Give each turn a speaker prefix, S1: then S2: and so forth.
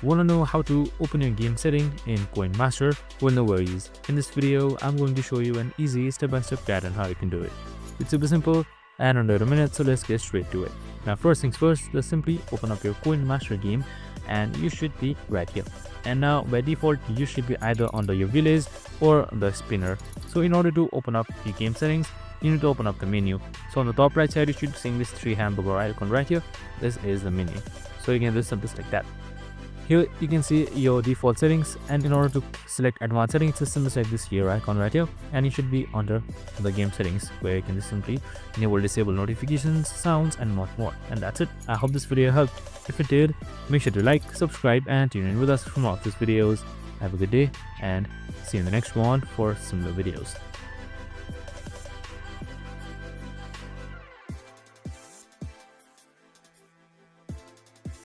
S1: Want to know how to open your game setting in KoinMaster? Well, no worries. In this video, I'm going to show you an easy step-by-step guide on how you can do it. It's super simple and under a minute, so let's get straight to it. Now, first things first, just simply open up your KoinMaster game and you should be right here. And now by default, you should be either under your village or the spinner. So in order to open up your game settings, you need to open up the menu. So on the top right side, you should see this 3 hamburger icon right here. This is the menu. So you can do something like that. Here you can see your default settings, and in order to select advanced settings, just simply select this gear icon right here, and you should be under the game settings, where you can just simply enable disable notifications, sounds, and much more. And that's it. I hope this video helped. If it did, make sure to like, subscribe, and tune in with us for more of these videos. Have a good day and see you in the next one for similar videos.